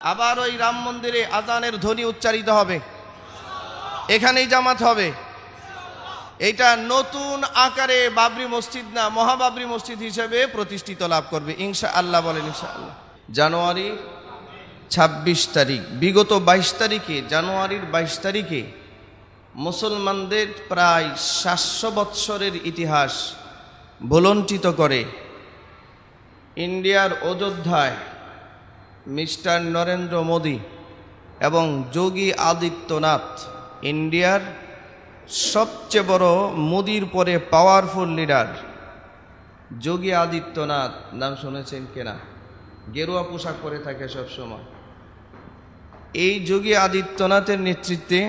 আবার ওই রাম মন্দিরে আজানের ধ্বনি উচ্চারিত হবে, এখানেই জামাত হবে। এটা নতুন আকারে বাবরি মসজিদ না, মহাবাবরি মসজিদ হিসেবে প্রতিষ্ঠিত লাভ করবে ইনশাআল্লাহ। বলেন ইনশাআল্লাহ। জানুয়ারি 26 তারিখ, বিগত 22 তারিখে, জানুয়ারির 22 তারিখে মুসলমানদের প্রায় 700 বৎসরের ইতিহাস ভুলণ্ঠিত করে ইন্ডিয়ার অযোধ্যায় মিস্টার নরেন্দ্র মোদি এবং যোগী আদিত্যনাথ, ইন্ডিয়ার সবচেয়ে বড়, মোদির পরে পাওয়ারফুল লিডার যোগী আদিত্যনাথ, নাম শুনেছেন কিনা? গেরুয়া পোশাক পরে থাকে সবসময়। এই যোগী আদিত্যনাথের নেতৃত্বে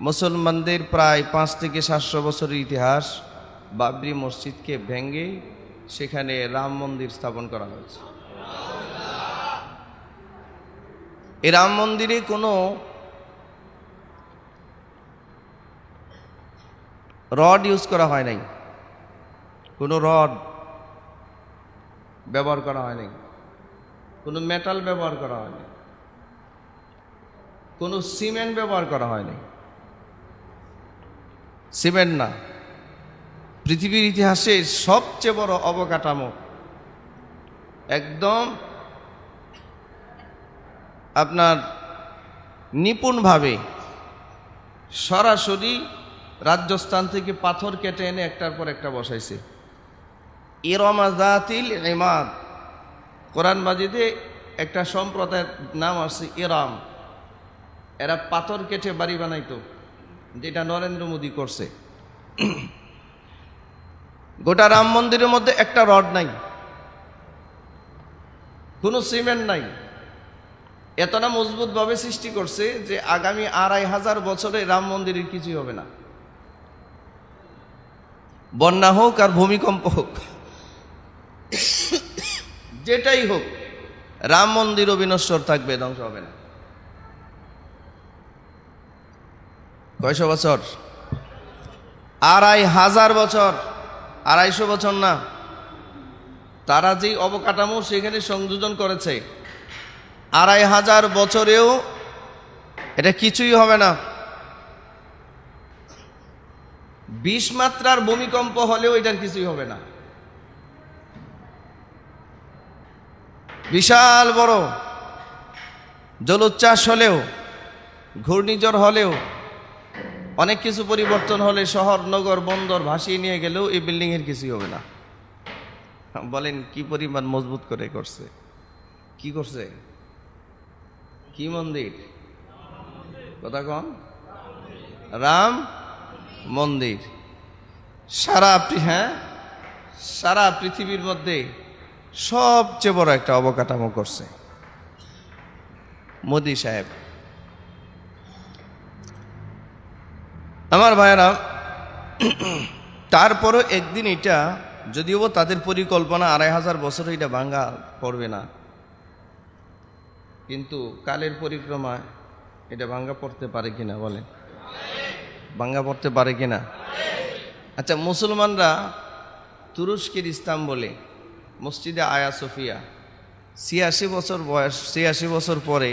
মুসলমানদের প্রায় 5 থেকে 700 বছরের ইতিহাস বাবরি মসজিদকে ভেঙে সেখানে রাম মন্দির স্থাপন করা হয়েছে। এই রাম মন্দিরে কোনো রড ইউজ করা হয় নাই, কোনো রড ব্যবহার করা হয় নাই, কোনো মেটাল ব্যবহার করা হয় নাই, কোনো সিমেন্ট ব্যবহার করা হয় নাই। সিমেন্ট না, পৃথিবীর ইতিহাসে সবচেয়ে বড় অবকাঠামো, একদম আপনার নিপুণভাবে সরাসরি রাজস্থান থেকে পাথর কেটে এনে একটার পর একটা বসাইছে। ইরামাজাতিল ইমাদ, কোরআন মাজিদে একটা সম্প্রদায়ের নাম আছে ইরাম। এরা পাথর কেটে বাড়ি বানাইতো, যেটা নরেন্দ্র মোদী করছে। গোটা রাম মন্দিরের মধ্যে একটা রড নাই, কোনো সিমেন্ট নাই। এতটা মজবুতভাবে সৃষ্টি করছে যে আগামী 2500 বছরে রাম মন্দিরের কিছুই হবে না। বন্যা হোক আর ভূমিকম্প হোক, যেটাই হোক, রাম মন্দির অবিনশ্বর থাকবে, ধ্বংস হবে না। কয়শো বছর? 2500 বছর, 250 বছর না। তারা যেই অবকাঠামো সেখানে সংযোজন করেছে, 2500 বছরেও এটা কিছুই হবে না। 20 মাত্রার ভূমিকম্প হলেও এটার কিছুই হবে না। বিশাল বড় জলোচ্ছ্বাস হলেও, ঘূর্ণিঝড় হলেও, অনেক কিছু পরিবর্তন হলে, শহর নগর বন্দর ভাসিয়ে নিয়ে গেলেও এই বিল্ডিং এর কিছুই হবে না। বলেন কি পরিমাণ মজবুত করে করছে, কি করছে, কি মন্দির? কথা কন, রাম মন্দির। সারা পৃথিবীর মধ্যে সবচেয়ে বড় একটা অবকাঠামো করছে মোদি সাহেব। আমার ভাইয়েরা, তারপরও একদিন এটা, যদিও তাদের পরিকল্পনা 2500 বছরে এটা ভাঙ্গা পড়বে না, কিন্তু কালের পরিক্রমায় এটা ভাঙ্গা পড়তে পারে কিনা? বলেন, ভাঙ্গা পড়তে পারে কিনা? আচ্ছা, মুসলমানরা তুরস্কের ইস্তাম্বুলে মসজিদে আয়া সোফিয়া 86 বছর বয়স, 86 বছর পরে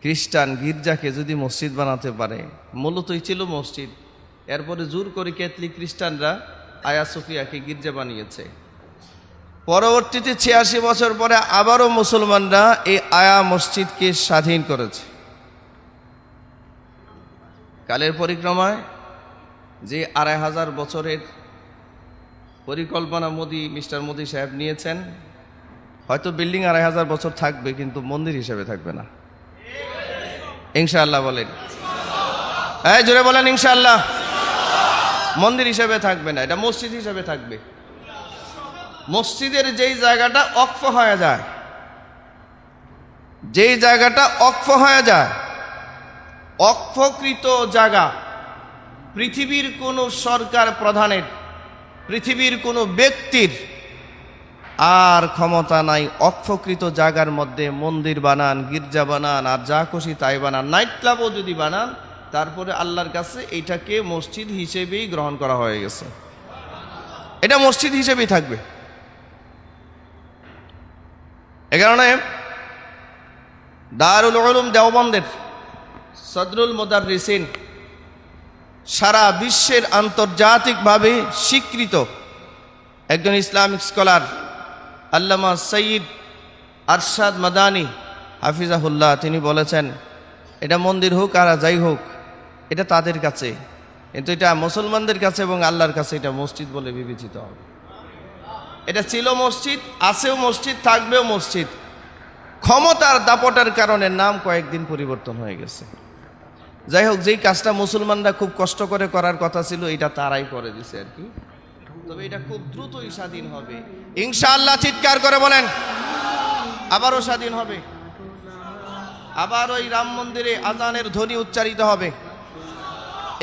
খ্রিস্টান গির্জাকে যদি মসজিদ বানাতে পারে, মূলতই ছিল মসজিদ, এরপরে জোর করে ক্যাথলিক খ্রিস্টানরা আয়া সোফিয়াকে গির্জা বানিয়েছে। পরবর্তীতে 86 বছর পরে আবারও মুসলমানরা এই আয়া মসজিদকে স্বাধীন করেছে। কালের পরিক্রমায় যে 2500 বছরের পরিকল্পনা মিস্টার মোদি সাহেব নিয়েছেন, হয়তো বিল্ডিং 2500 বছর থাকবে, কিন্তু মন্দির হিসেবে থাকবে না। ইনশাআল্লাহ বলেন, এই জোরে বলেন ইনশাআল্লাহ। মন্দির হিসেবে থাকবে না, এটা মসজিদ হিসেবে থাকবে। মসজিদের যেই জায়গাটা অক্ফ হয়ে যায়, যেই জায়গাটা অক্ফ হয়ে যায়, অক্ফকৃত জায়গা, পৃথিবীর কোনো সরকার প্রধানের, পৃথিবীর কোনো ব্যক্তির আর ক্ষমতা নাই অক্ষকৃত জায়গার মধ্যে মন্দির বানান, গির্জা বানান, আর যা খুশি তাই বানান, নাইট ক্লাবও যদি বানান, তারপরে আল্লাহর কাছে এইটাকে মসজিদ হিসেবেই গ্রহণ করা হয়ে গেছে। এটা মসজিদ হিসেবেই থাকবে। এ কারণে দারুল উলুম দেওবন্দের সদরুল মুদাররিসিন, সারা বিশ্বের আন্তর্জাতিকভাবে স্বীকৃত একজন ইসলামিক স্কলার আল্লামা সৈয়দ আরশাদ মাদানী হাফিজাহুল্লাহ, তিনি বলেছেন এটা মন্দির হোক আর যাই হোক এটা তাদের কাছে, কিন্তু এটা মুসলমানদের কাছে এবং আল্লাহর কাছে এটা মসজিদ বলে বিবেচিত হবে। এটা ছিল মসজিদ, আছেও মসজিদ, থাকবেও মসজিদ। ক্ষমতার দাপটের কারণে নাম কয়েকদিন পরিবর্তন হয়ে গেছে। যাই হোক, যেই কাজটা মুসলমানরা খুব কষ্ট করে করার কথা ছিল এটা তারাই করে দিছে আর কি। তবে এটা খুব দ্রুতই স্বাধীন হবে ইনশাআল্লাহ। চিৎকার করে বলেন, আবারও স্বাধীন হবে। আবার ওই রাম মন্দিরে আজানের ধ্বনি উচ্চারিত হবে,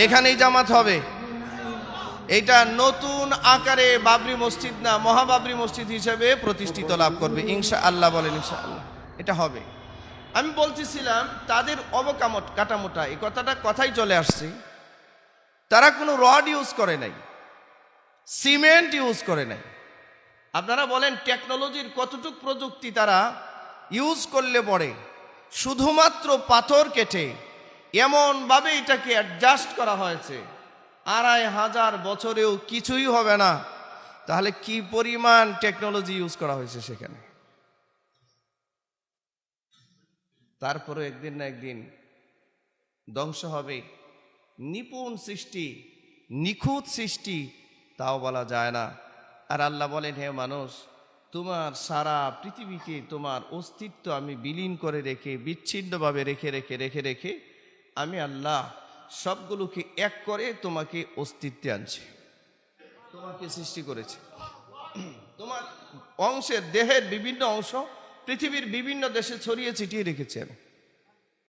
এখানেই জামাত হবে। এটা নতুন আকারে বাবরি মসজিদ না, মহাবাবরি মসজিদ হিসেবে প্রতিষ্ঠিত লাভ করবে ইনশাআল্লাহ। বলেন ইনশাআল্লাহ, এটা হবে। আমি বলতেছিলাম তাদের কাটামোটা, এই কথাই চলে আসছে। তারা কোনো রড ইউজ করে নাই, সিমেন্ট ইউজ করে নাই। আপনারা বলেন টেকনোলজির কতটুক প্রযুক্তি তারা ইউজ করলে পড়ে শুধুমাত্র পাথর কেটে এমনভাবে এটাকে অ্যাডজাস্ট করা হয়েছে 2500 বছরেও কিছুই হবে না। তাহলে কি পরিমাণ টেকনোলজি ইউজ করা হয়েছে সেখানে। তারপরে একদিন না একদিন ধ্বংস হবে। নিপুণ সৃষ্টি, নিখুঁত সৃষ্টি, তাও বলা যায় না। আর আল্লাহ বলেন, হে মানুষ, তোমার সারা পৃথিবীতে তোমার অস্তিত্ব আমি বিলীন করে রেখে, বিচ্ছিন্নভাবে রেখে রেখে রেখে রেখে আমি আল্লাহ সবগুলোকে এক করে তোমাকে অস্তিত্বে আনছি, তোমাকে সৃষ্টি করেছে। তোমার অংশের, দেহের বিভিন্ন অংশ পৃথিবীর বিভিন্ন দেশে ছড়িয়ে ছিটিয়ে রেখেছি আমি।